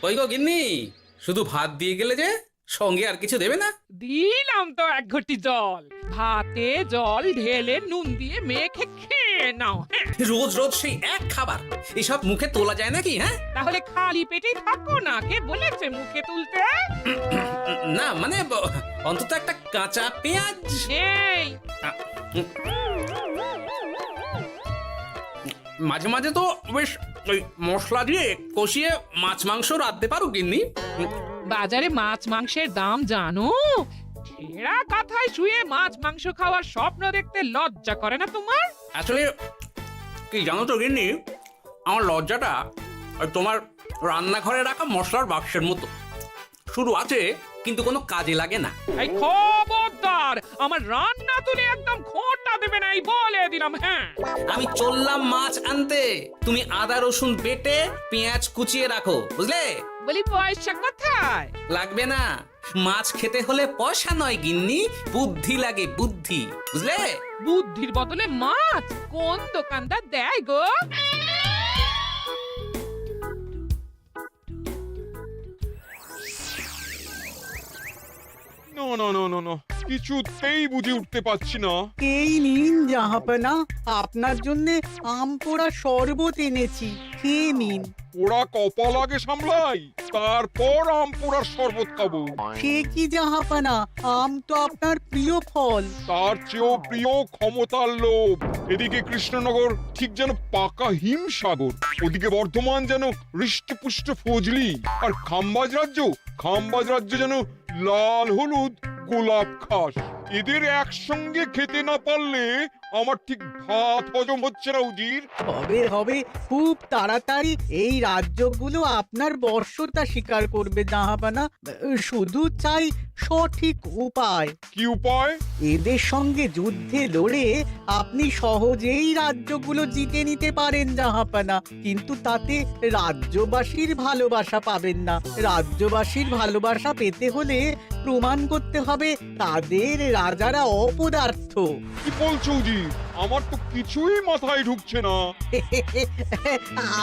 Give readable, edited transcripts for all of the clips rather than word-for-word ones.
ওই গো গিন্নি, শুধু ভাত দিয়ে গেলে যে, সঙ্গে আর কিছু দেবে না? দিলাম তো এক ঘটি জল। ভাতে জল ঢেলে নুন দিয়ে মেখে খেয়ে নাও। হ্যাঁ, রোজ রোজ সেই এক খাবার, এসব মুখে তোলা যায় নাকি? হ্যাঁ, তাহলে খালি পেটেই থাকো না, কে বলেছে মুখে তুলতে? না মানে অন্তত একটা কাঁচা পেঁয়াজ। এই মাঝে মাঝে তো বেশ ওই মশলা দিয়ে কষিয়ে মাছ মাংস রাঁধতে পারো গিন্নি। বাজারে মাছ মাংসের দাম জানো? ছেঁড়া কাঁথায় শুয়ে মাছ মাংস খাওয়ার স্বপ্ন দেখতে লজ্জা করে না তোমার? আসলে কি জানো তো গিন্নি, আমার লজ্জাটা ওই তোমার রান্নাঘরে রাখা মশলার বাক্সের মতো, শুধু আছে কিন্তু কোনো কাজে লাগে না। এই খবরদার, আমার রান্না তুলে একদম খোঁটা দেবে না, এই বলে দিলাম। হ্যাঁ, আমি চললাম মাছ আনতে, তুমি আদা রসুন বেটে পেঁয়াজ কুচিয়ে রাখো, বুঝলে? বলি পয়সা কোথায়? লাগবে না, মাছ খেতে হলে পয়সা নয় গিন্নি, বুদ্ধি লাগে, বুদ্ধি, বুঝলে? বুদ্ধির বদলে মাছ কোন দোকানদার দেয় গো? না না না না না, কিছুতেই বুঝে উঠতে পারছি না। এই নিন জাহাপনা, আপনার জন্য আম পোড়া শরবত এনেছি, খেয়ে নিন। ওরা কপাল আগে সামলাই, তারপর আম পোড়ার শরবত খাবো। সে কি জাহাপনা, আম তো আপনার প্রিয় ফল। তার চেয়েও প্রিয় ক্ষমতার লোভ। এদিকে কৃষ্ণনগর ঠিক যেন পাকা হিমসাগর, ওদিকে বর্ধমান যেন হৃষ্টপুষ্ট ফজলি, আর খাম্বাজ রাজ্য যেন লাল হলুদ গোলাপ ঘাস। এদের একসঙ্গে খেতে না পারলে আমার ঠিক ভাত হজম হচ্ছে না উজির। হবে হবে, খুব তাড়াতাড়ি এই রাজ্যগুলো আপনার বর্ষতা স্বীকার করবে জাহাপনা। শুধু চাই সঠিক উপায়। কি উপায়? এদের সঙ্গে যুদ্ধে লড়ে আপনি সহজেই রাজ্যগুলো জিতে নিতে পারেন জাহাপনা, কিন্তু তাতে রাজ্যবাসীর ভালোবাসা পাবেন না। রাজ্যবাসীর ভালোবাসা পেতে হলে প্রমাণ করতে হবে তাদের রাজারা অপদার্থ। কি বলছো উজির? আমার তো কিছুই মাথায় ঢুকছে না।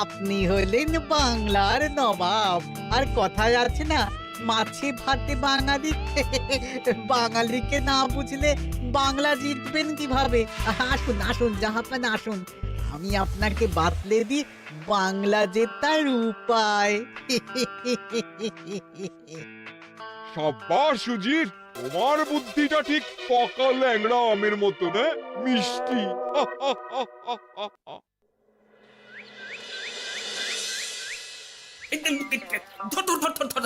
আপনি হলেন বাংলার নবাব, আর কথায় আছে না, মাছে ভাতে বাঙালি। বাঙালিকে না বুঝলে বাংলা জিতবেন কিভাবে? আসুন আসুন জাহাপানা, আসুন, আমি আপনাকে বাতলে দিই বাংলা জেতার উপায়। সাব্বাস উজির, তোমার বুদ্ধিটা ঠিক পাকা ল্যাংড়া আমের মতো না, মিষ্টি। ধর ধর ধর ধর ধর,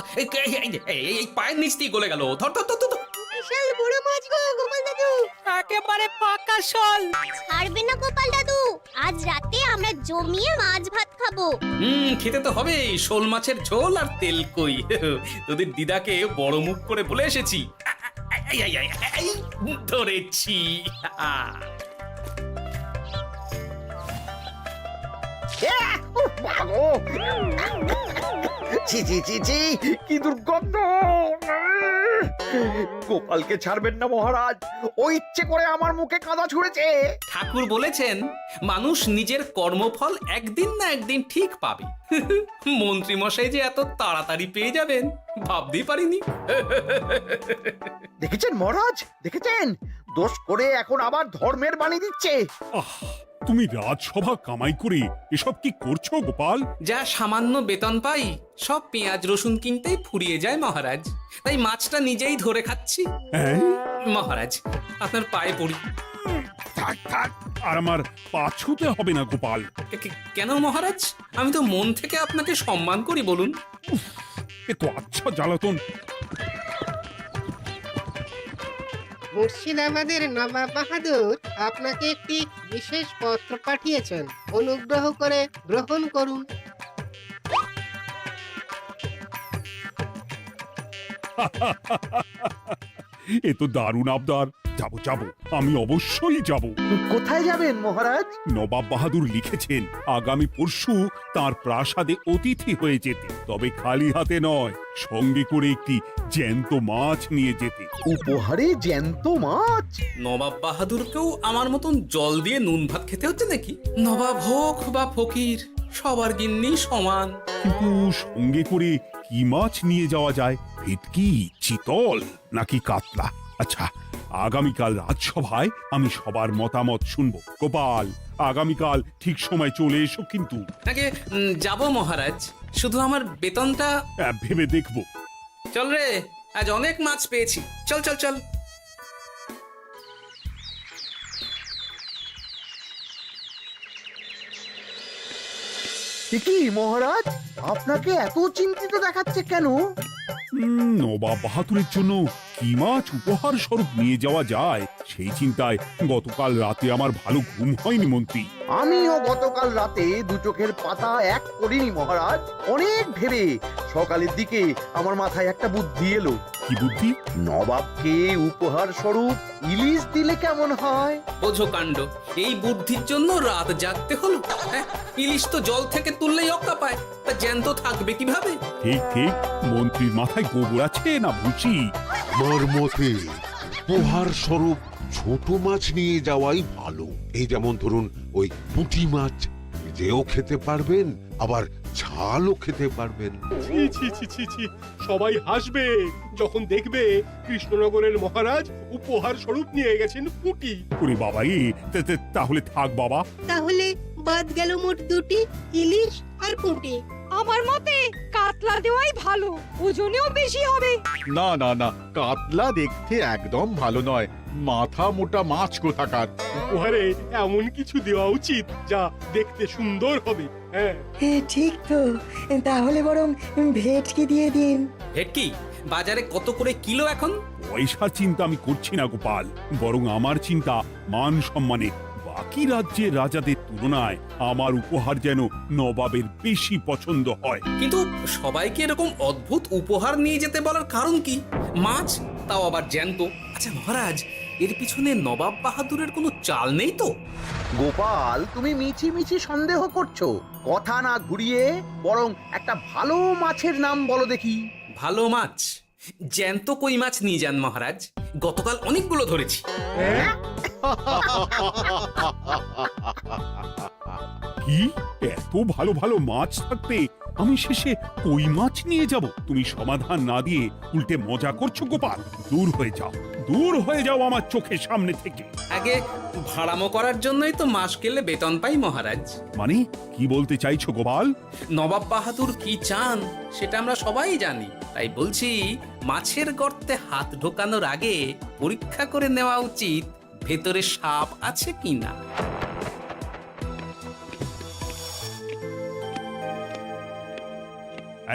এই পায়ের নিচ দিয়ে গলে গেল, ধর ধর ধর ধর। বিশাল বড় মাছ গো গোপাল দাদু। একেবারে পাকা শোল। ছাড়বে না গোপাল দাদু, আজ রাতে আমরা জমিয়ে মাছ ভাত খাবো। খেতে তো হবে শোল মাছের ঝোল আর তেল কই। তোদের দিদাকে বড় মুখ করে বলে এসেছি, এই, ধরেছি। ছি ছি ছি ছি, কি দুর্গন্ধ! গোপালকে ছাড়বেন না মহারাজ, ও ইচ্ছে করে আমার মুখে কাদা ছুঁড়েছে। ঠাকুর বলেছেন মানুষ নিজের কর্মফল একদিন না একদিন ঠিক পাবে। মন্ত্রী মশাই যে এত তাড়াতাড়ি পেয়ে যাবেন ভাবতেই পারিনি। দেখেছেন মহারাজ, দেখেছেন? দোষ করে এখন আবার ধর্মের বাণী দিচ্ছে। আহ, তুমি রাজসভা কামাই করে এসব কি করছো গোপাল? যা সামান্য বেতন পাই সব পেঁয়াজ রসুন কিনতেই ফুরিয়ে যায় মহারাজ, তাই মাছটা নিজেই ধরে খাচ্ছি। হ্যাঁ? মহারাজ আপনার পায়ে পড়ি। থাক থাক, আর আমার পা ছুঁতে হবে না গোপাল। কেন মহারাজ? আমি তো মন থেকে আপনাকে সম্মান করি, বলুন। এ তো আচ্ছা জ্বালাতন। মুর্শিদাবাদের নবাব বাহাদুর আপনাকে একটি বিশেষ পত্র পাঠিয়েছেন, অনুগ্রহ করে গ্রহণ করুন। এ তো দারুণ আবদার। যাবো যাবো, আমি অবশ্যই যাব। কোথায় যাবেন মহারাজ? নবাব বাহাদুর লিখেছেন আগামী পরশু তার প্রাসাদে অতিথি হয়ে যেতে, তবে খালি হাতে নয়, সঙ্গে করে একটি জ্যান্ত মাছ নিয়ে যেতে। উপহারে জ্যান্ত মাছ? নবাব বাহাদুরকেও আমার মতন জল দিয়ে নুন ভাত খেতে হচ্ছে নাকি? নবাব হোক বা ফকির, সবার গিন্নি সমান। কিন্তু সঙ্গে করে কি মাছ নিয়ে যাওয়া যায়? ভেটকি, চিতল নাকি কাতলা? আচ্ছা, আগামীকাল রাজসভায় আমি সবার মতামত শুনবো। গোপাল, আগামীকাল ঠিক সময় চলে এসো কিন্তু। আগে যাব মহারাজ, শুধু আমার বেতনটা। ভেবে দেখবো। চল রে, আজ অনেক মাছ পেয়েছি। চল চল চল। কি মহারাজ, আপনাকে এত চিন্তিত দেখাচ্ছে কেন? নবাব বাহাদুরের জন্য কি মাছ উপহার স্বরূপ নিয়ে যাওয়া যায় সেই চিন্তায় গতকাল রাতে আমার ভালো ঘুম হয়নি মন্ত্রী। আমিও গতকাল রাতে দু চোখের পাতা এক করিনি মহারাজ। অনেক ভেবে সকালের দিকে আমার মাথায় একটা বুদ্ধি এলো। কি বুদ্ধি? নবাবকে উপহার স্বরূপ ইলিশ দিলে কেমন হয়? বোঝো কাণ্ড, এই বুদ্ধির জন্য রাত জাগতে হলো। হ্যাঁ, ইলিশ তো জল থেকে তুললেই অক্কা পায়, তা জ্যান্ত থাকবে কিভাবে? ঠিক ঠিক, মন্ত্রীর মাথায় গোবর আছে না ভুসি? আমার মতে উপহার স্বরূপ ছোট মাছ নিয়ে যাওয়াই ভালো। এই যেমন ধরুন ওই পুঁটি মাছ, যেও খেতে পারবেন আবার ঝালও খেতে পারবেন। ছি ছি ছি ছি ছি, সবাই হাসবে যখন দেখবে কৃষ্ণনগরের মহারাজ উপহার স্বরূপ নিয়ে গেছেন পুঁটি। ওরে বাবা, তাহলে থাক বাবা। তাহলে বাদ গেল মোট দুটি, ইলিশ আর পুঁটি। আমার মতে কাতলা দেওয়াই ভালো, ওজনেও বেশি হবে। না না না, কাতলা দেখতে একদম ভালো নয়, মাথা মোটা মাছ কোথাকার। উপহারে এমন কিছু দেওয়া উচিত যা দেখতে সুন্দর হবে। হ্যাঁ, ঠিক তো, তাহলে বরং ভেটকি দিয়ে দিন। ভেটকি বাজারে কত করে কিলো এখন? পয়সার চিন্তা আমি করছি না গোপাল, বরং আমার চিন্তা মান সম্মানে। বাকি রাজ্যের রাজাদের তুলনায় আমার উপহার যেন নবাবের বেশি পছন্দ হয়। কিন্তু সবাইকে এরকম অদ্ভুত উপহার নিয়ে যেতে বলার কারণ কি? মাছ, তাও আবার জ্যান্ত। আচ্ছা মহারাজ, এর পিছনে নবাব বাহাদুরের কোনো চাল নেই তো? গোপাল, তুমি মিছি মিছি সন্দেহ করছো। কথা না ঘুরিয়ে বরং একটা ভালো মাছের নাম বলো দেখি। ভালো মাছ? জ্যান্ত কই মাছ নিয়ে যান মহারাজ, গতকাল অনেকগুলো ধরেছি। কি, এত ভালো ভালো মাছ থাকতে আমি শেষে কই মাছ নিয়ে যাব? তুমি সমাধান না দিয়ে উল্টে মজা করছো গোপাল। দূর হয়ে যাও, দূর হয়ে যাও আমার চোখের সামনে থেকে। আগে ভাড়ামো করার জন্যই তো মাস গেলে বেতন পাই মহারাজ। মানে কি বলতে চাইছো গোপাল? নবাব বাহাদুর কি চান সেটা আমরা সবাই জানি, তাই বলছি মাছের গর্তে হাত ঢোকানোর আগে পরীক্ষা করে নেওয়া উচিত ভেতরে সাপ আছে কিনা।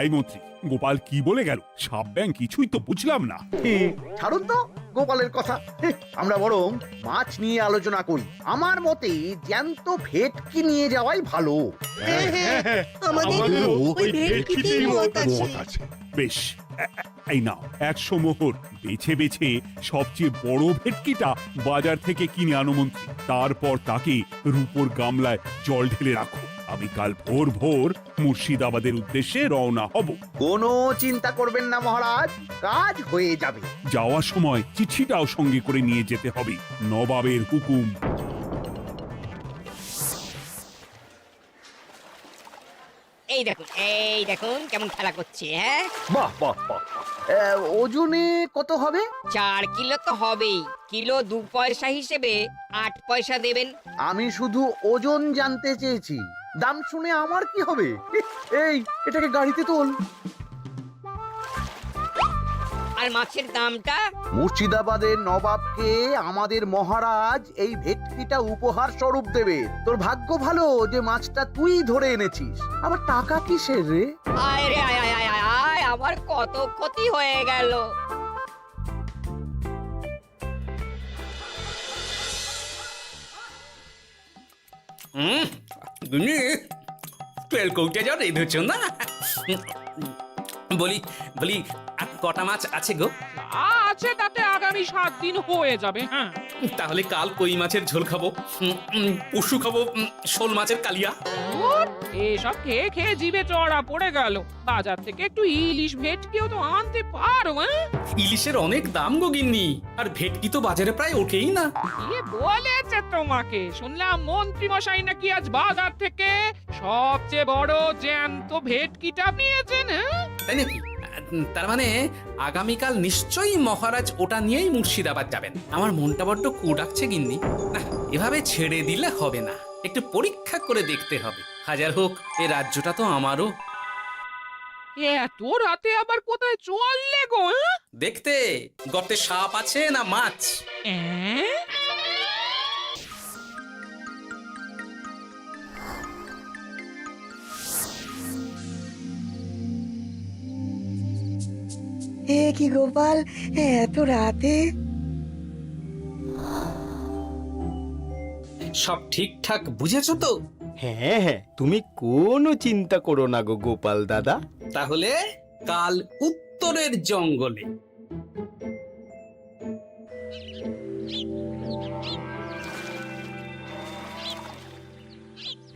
এই মন্ত্রী, গোপাল কি বলে গেল? সাপ ব্যাং কিছুই তো বুঝলাম না। ছাড়ুন তো গোপালের কথা, আমরা বরং মাছ নিয়ে আলোচনা করি। আমার মতে জ্যান্ত ভেটকি নিয়ে যাওয়াই ভালো। আমাদের ওই ভেটকিতেই মত আছে। বেশ, এই নাও 100 মোহর। বেছে বেছে সবচেয়ে বড় ভেটকিটা বাজার থেকে কিনে আনো মন্ত্রী। তারপর তাকে রূপোর গামলায় জল ঢেলে রাখো। আমি কাল ভোর ভোর মুর্শিদাবাদের উদ্দেশ্যে রওনা হব। কোনো চিন্তা করবেন না মহারাজ, কাজ হয়ে যাবে। যাওয়ার সময় চিঠিটাও সঙ্গে করে নিয়ে যেতে হবে। নবাবের হুকুম। এই দেখুন কেমন খেলা করছে। হ্যাঁ, বাহ বাহ বাহ। ওজনে কত হবে? 4 কিলো তো হবেই। কিলো 2 পয়সা হিসেবে 8 পয়সা দেবেন। আমি শুধু ওজন জানতে চেয়েছি, দাম শুনে আমার কি হবে? এই, এটাকে গাড়িতে তোল। আর মাছের দামটা? মুর্শিদাবাদের নবাবকে আমাদের মহারাজ এই ভেটকিটা উপহার স্বরূপ দেবে। তোর ভাগ্য ভালো যে মাছটা তুই ধরে এনেছিস। আবার টাকা কিসের রে? আয় রে আয় আয় আয় আয় আয়, আমার কত ক্ষতি হয়ে গেল। তেল কৌটে যা রেঁধেছ না। বলি বলি আর কটা মাছ আছে গো? আছে তাতে আগামী 7 দিন হয়ে যাবে। হ্যাঁ, তাহলে কাল কই মাছের ঝোল খাবো, পশু খাবো শোল মাছের কালিয়া। ও ধর এসব খেয়ে খেয়ে জিভে চড়া পড়ে গেল। বাজার থেকে একটু ইলিশ ভেটকিও তো আনতে পারো। ইলিশের অনেক দাম গো গিন্নি, আর ভেটকি তো বাজারে প্রায় ওঠেই না। কে বলেছে তোমাকে? শুনলাম মন্ত্রী মশাই নাকি আজ বাজার থেকে সবচেয়ে বড় জ্যান্ত ভেটকিটা নিয়েছেন। তাই নাকি? তার মানে আগামীকাল নিশ্চয়ই মহারাজ ওটা নিয়েই মুর্শিদাবাদ যাবেন। আমার মনটা বড্ড কু ডাকছে গিন্নি। না, এভাবে ছেড়ে দিলে হবে না, একটু পরীক্ষা করে দেখতে হবে। হাজার হোক এ রাজ্যটা তো আমারও। এত রাতে আবার কোথায় চললে গো? দেখতে গর্তে সাপ আছে না মাছ। এ কি গোপাল, এত রাতে? সব ঠিকঠাক বুঝেছো তো? হ্যাঁ হ্যাঁ, তুমি কোনো চিন্তা করো না গো গোপাল দাদা। তাহলে কাল উত্তরের জঙ্গলে।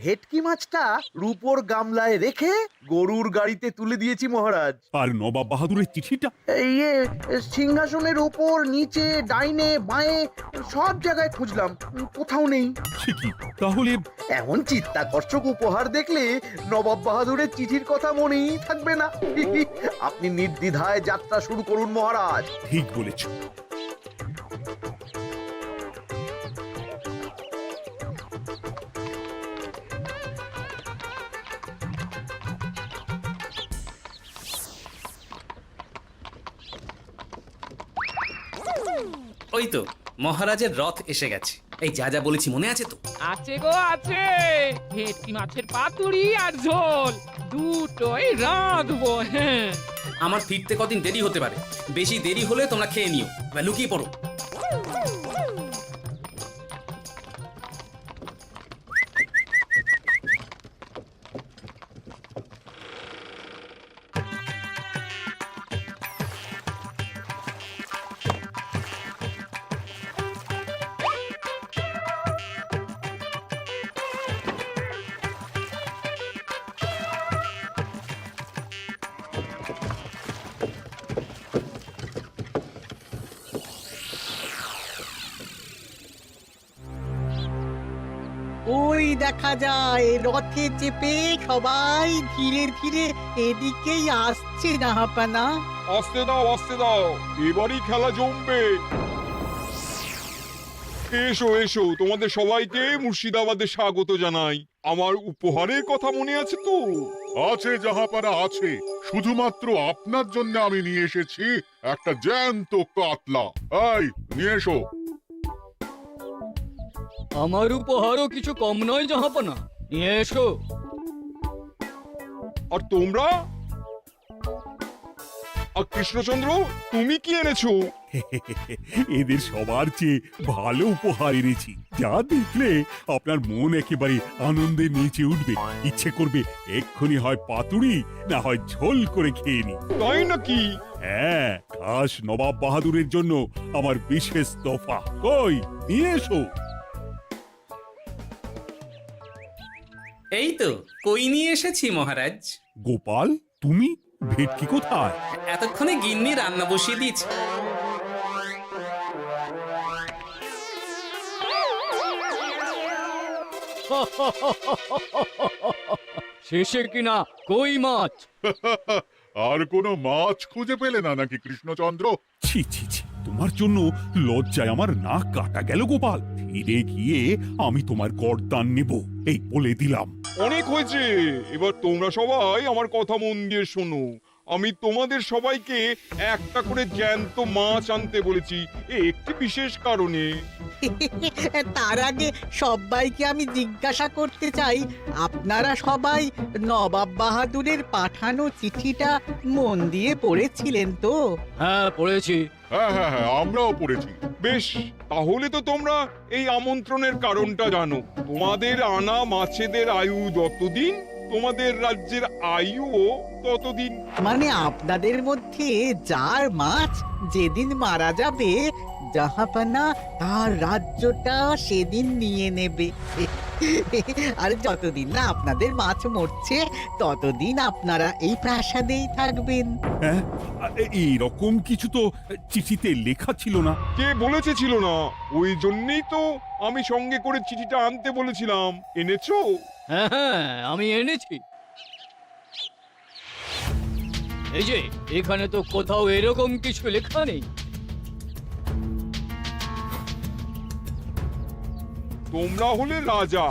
ভেটকি মাছটা রূপোর গামলায় রেখে গরুর গাড়িতে তুলে দিয়েছি মহারাজ। আর নবাব বাহাদুরের চিঠিটা? ইয়ে, সিংহাসনের ওপর, নিচে, ডাইনে, বাঁয়ে সব জায়গায় খুঁজলাম, কোথাও নেই। সে কি তাহলে? এমন চিত্তাকর্ষক উপহার দেখলে নবাব বাহাদুরের চিঠির কথা মনেই থাকবে না। আপনি নির্দ্বিধায় যাত্রা শুরু করুন মহারাজ। ঠিক বলেছ। ওই তো মহারাজের রথ এসে গেছে। এই যা যা বলেছি মনে আছে তো? আছে গো আছে। ভেটকি মাছের পাতুরি আর ঝোল দুটোই রাঁধবো। হ্যাঁ, আমার ফিরতে কদিন দেরি হতে পারে, বেশি দেরি হলে তোমরা খেয়ে নিও, এবার লুকিয়ে পড়ো। ওই দেখা যায় রথে চেপে সবাই ধীরে ধীরে এদিকেই আসছে জাহাপানা। আসতে দাও, আসতে দাও, এবারই খেলা জমবে। এসো এসো, তোমাদের সবাইকে মুর্শিদাবাদে স্বাগত জানাই। আমার উপহারের কথা মনে আছে তো? আছে জাহাপানা আছে, শুধুমাত্র আপনার জন্য আমি নিয়ে এসেছি একটা জ্যান্ত কাতলা। এই নিয়ে এসো। আমার উপহারও কিছু কম নয় জাহাপানা, নিয়ে এসো। আর তোমরা? আর কৃষ্ণচন্দ্র, তুমি কি এনেছো? এদের সবার চেয়ে ভালো উপহার এনেছি, যা দেখলে আপনার মন একেবারে আনন্দে নেচে উঠবে। ইচ্ছে করবে এক্ষুনি হয় পাতুরি না হয় ঝোল করে খেয়ে নি। তাই নাকি? হ্যাঁ, খাস নবাব বাহাদুরের জন্য আমার বিশেষ তোফা। কই, নিয়ে এসো। এই তো কই নিয়ে এসেছি মহারাজ। গোপাল, তুমি? ভেটকি কোথায়? এতক্ষণে গিন্নি রান্না বসিয়ে দিয়েছে। শেষে কিনা কই মাছ? আর কোনো মাছ খুঁজে পেলে না নাকি কৃষ্ণচন্দ্র? ছি ছি ছি, তোমার জন্য লজ্জায় আমার নাক কাটা গেল গোপাল। ফিরে গিয়ে আমি তোমার গর্দান নেব, এই বলে দিলাম। অনেক হয়েছে, এবার তোমরা সবাই আমার কথা মন দিয়ে শোনো। আমি তোমাদের সবাইকে একটা করে জ্যান্ত মাছ আনতে বলেছি, একটি বিশেষ কারণে। তার আগে সবাইকে আমি জিজ্ঞাসা করতে চাই, আপনারা সবাই নবাব বাহাদুরের পাঠানো চিঠিটা মন দিয়ে পড়েছিলেন তো? হ্যাঁ পড়েছি। হ্যাঁ হ্যাঁ হ্যাঁ, আমরাও পড়েছি। বেশ, তাহলে তো তোমরা এই আমন্ত্রণের কারণটা জানো। তোমাদের আনা মাছেদের আয়ু যতদিন, তোমাদের রাজ্যের আয়ুও ততদিন। মানে আপনাদের মধ্যে যার মাছ যেদিন মারা যাবে, জাহাপানা তার রাজ্যটা সেদিন নিয়ে নেবে। আর যতদিন না আপনাদের মাছ মরছে ততদিন আপনারা এই প্রাসাদেই থাকবেন। হ্যাঁ এইরকম কিছু তো চিঠিতে লেখা ছিল না। কে বলেছে ছিল না? ওই জন্যই তো আমি সঙ্গে করে চিঠিটা আনতে বলেছিলাম। এনেছো? হ্যাঁ হ্যাঁ আমি এনেছি। এই যে এখানে তো কোথাও এরকম কিছু লেখা নেই। তোমরা হলে রাজা,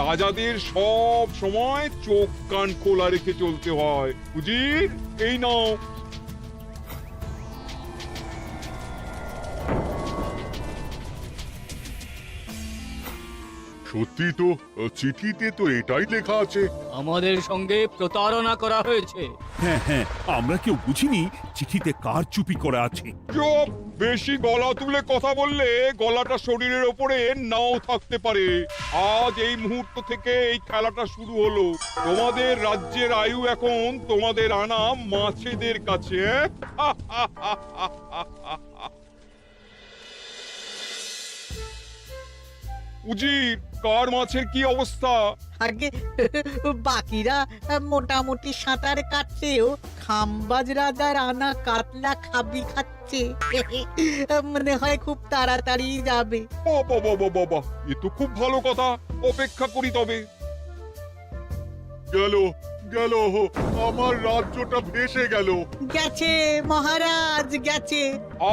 রাজাদের সব সময় চোখ কান খোলা রেখে চলতে হয়। উজির, এই নাও। সত্যি তো, চিঠিতে তো এটাই লেখা আছে। আমাদের সঙ্গে প্রতারণা করা হয়েছে। হ্যাঁ হ্যাঁ আমরা কেউ বুঝিনি চিঠিতে কার চুপি করা আছে। চুপ! বেশি গলা তুলে কথা বললে গলাটা শরীরের ওপরে নাও থাকতে পারে। আজ এই মুহূর্ত থেকে এই খেলাটা শুরু হলো। তোমাদের রাজ্যের আয়ু এখন তোমাদের আনা মাছেদের কাছে। উজির, কার মাছের কি অবস্থা? আগে বাকিরা মোটামুটি সাঁতার কাটছেও, খাম্বাজ রাজার আনা কাতলা খাবি খাচ্ছে। মনে হয় খুব তাড়াতাড়ি যাবে। বাবা বাবা বাবা, এ তো খুব ভালো কথা। অপেক্ষা করি তবে। গেল গেল, আমার রাজ্যটা ভেসে গেল। গেছে মহারাজ, গেছে।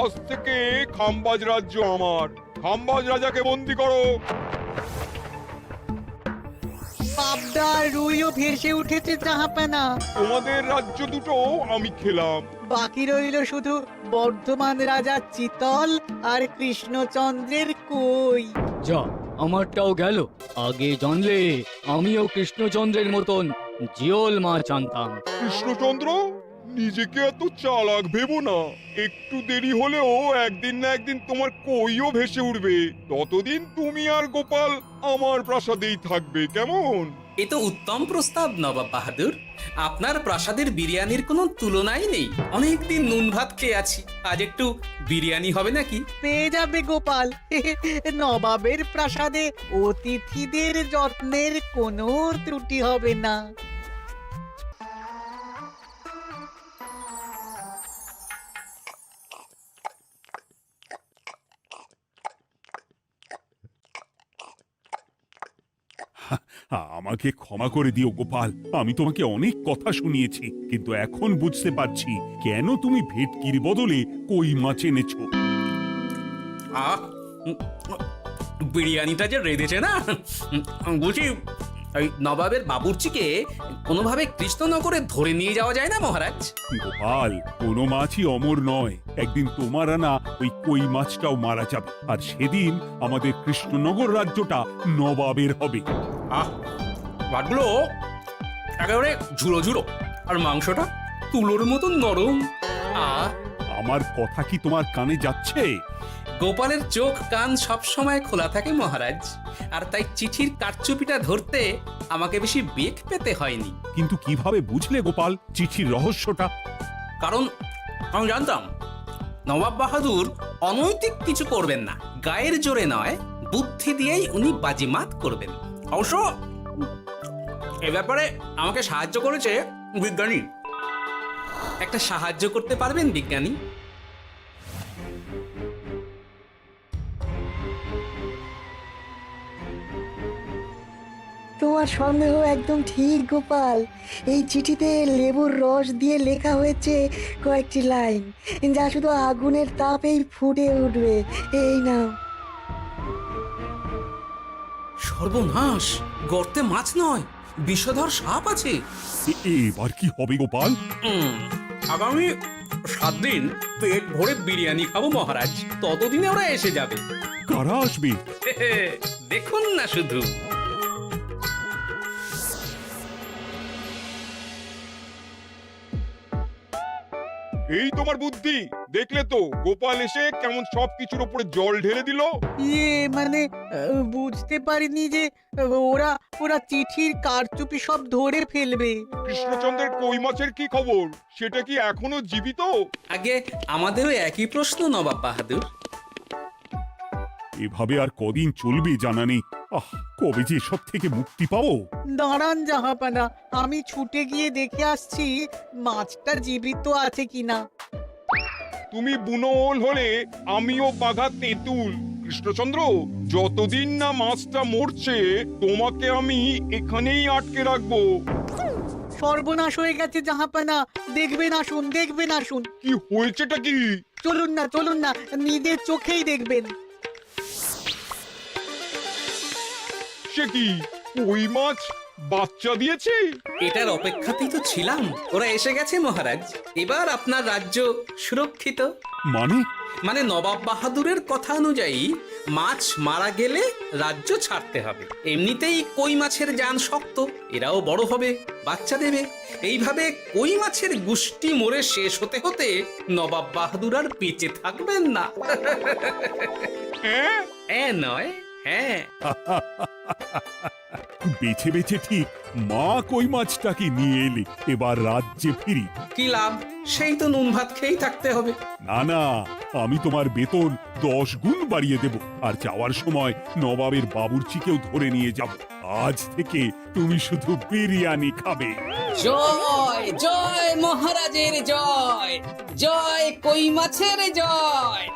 আজ থেকে খাম্বাজ রাজ্য আমার। খাম্বাজ রাজাকে বন্দি করো। পাবদার রুইও ভেসে উঠেছে জাহাপানা। তোমাদের রাজ্য দুটো আমি খেলাম। বাকি রইল শুধু বর্ধমান রাজা চিতল আর কৃষ্ণচন্দ্রের কই। যা আমারটাও গেল। আগে জানলে আমিও কৃষ্ণচন্দ্রের মতন জিওল মাছ আনতাম। কৃষ্ণচন্দ্র, নিজেকে এত চালাক ভেবো না। একটু দেরি হলেও একদিন না একদিন তোমার কইও ভেসে উঠবে। ততদিন তুমি আর গোপাল আমার প্রাসাদেই থাকবে, কেমন? এ তো উত্তম প্রস্তাব নবাব বাহাদুর। আপনার প্রাসাদের বিরিয়ানির কোনো তুলনাই নেই। অনেকদিন নুন ভাত খেয়ে আছি, আজ একটু বিরিয়ানি হবে নাকি? পেয়ে যাবে গোপাল। নবাবের প্রাসাদে অতিথিদের যত্নের কোনো ত্রুটি হবে না। আমাকে ক্ষমা করে দিও গোপাল, আমি তোমাকে অনেক কথা শুনিয়েছি, কিন্তু এখন বুঝতে পারছি কেন তুমি ভেটকির বদলে কই মাছ এনেছো। আহ, বিরিয়ানিটা যে রেঁধেছে না, বুঝি এই নবাবের বাবুর্চিকে কোনোভাবে কৃষ্ণনগরে ধরে নিয়ে যাওয়া যায় না মহারাজ? গোপাল, কোনো মাছই অমর নয়। একদিন তোমার আনা ওই কই মাছটাও মারা যাবে, আর সেদিন আমাদের কৃষ্ণনগর রাজ্যটা নবাবের হবে। আহ, ভাতগুলো একেবারে ঝুড়ো ঝুড়ো, আর মাংসটা তুলোর মতন নরম। আহ, আমার কথা কি তোমার কানে যাচ্ছে? গোপালের চোখ কান সব সময় খোলা থাকে মহারাজ, আর তাই চিঠির কারচুপিটা ধরতে আমাকে বেশি বেগ পেতে হয়নি। কিন্তু কিভাবে বুঝলে গোপাল চিঠির রহস্যটা? কারণ আমি জানতাম নবাব বাহাদুর অনৈতিক কিছু করবেন না। গায়ের জোরে নয়, বুদ্ধি দিয়েই উনি বাজিমাত করবেন। অবশ্য এ ব্যাপারে আমাকে সাহায্য করেছে বিজ্ঞানী। একটা সাহায্য করতে পারবেন বিজ্ঞানী? তোমার সন্দেহ একদম ঠিক গোপাল। এই চিঠিতে লেবুর রস দিয়ে লেখা হয়েছে কয়েকটি লাইন, যা শুধু আগুনের তাপেই ফুটে উঠবে। এই নাও। সর্বনাশ! গর্তে মাছ নয়, বিষধর সাপ আছে। এবার কি হবে গোপাল? আগামী 7 দিন পেট ভরে বিরিয়ানি খাবো মহারাজ। ততদিনে ওরা এসে যাবে। কারা আসবে? দেখুন না শুধু। এই তোমার বুদ্ধি, দেখলে তো গোপাল এসে কেমন সবকিছুর উপরে জল ঢেলে দিল। মানে বুঝতে পারিনি যে ওরা ওরা চিঠির কারচুপি সব ধরে ফেলবে। কৃষ্ণচন্দ্রের কই মাছের কি খবর? সেটা কি এখনো জীবিত? আগে আমাদেরও একই প্রশ্ন নবাব বাহাদুর। এভাবে আর কদিন চলবে জানা নেই। কবে যে সব থেকে মুক্তি পাবো। দাঁড়ান জাহাপানা, আমি ছুটে গিয়ে দেখে আসছি মাছটা জীবিত আছে কিনা। তুমি বুনোল হলে আমিও বাঘা তেঁতুল। কৃষ্ণচন্দ্র, যতদিন না মাছটা মরছে তোমাকে আমি এখানেই আটকে রাখবো। সর্বনাশ হয়ে গেছে জাহাপানা, দেখবেন আসুন, দেখবেন আসুন। কি হয়েছেটা কি? চলুন না, নিজের চোখেই দেখবেন। সে কি, কই মাছ বাচ্চা দিয়েছে? এটার অপেক্ষাতেই তো ছিলাম। ওরা এসে গেছে মহারাজ। এবার আপনার রাজ্য সুরক্ষিত। মানে নবাব বাহাদুরের কথা অনুযায়ী মাছ মারা গেলে রাজ্য ছাড়তে হবে। এমনিতেই কই মাছের জান শক্ত, এরাও বড় হবে, বাচ্চা দেবে। এইভাবে কই মাছের গুষ্টি মরে শেষ হতে হতে নবাব বাহাদুর আর বেঁচে থাকবেন না। হ্যাঁ নয়, হ্যাঁ। বেছে বেছে ঠিক মা কই মাছটাকে নিয়ে এলে। এবার রাজ্যে ফিরি। কি লাভ? সেই তো নুন ভাত খেয়েই থাকতে হবে। না, আমি তোমার বেতন 10 গুণ বাড়িয়ে দেব। আর যাওয়ার সময় নবাবের বাবুর্চিকেও ধরে নিয়ে যাব। আজ থেকে তুমি শুধু বিরিয়ানি খাবে। জয় জয় মহারাজের জয়, জয় কই মাছের জয়।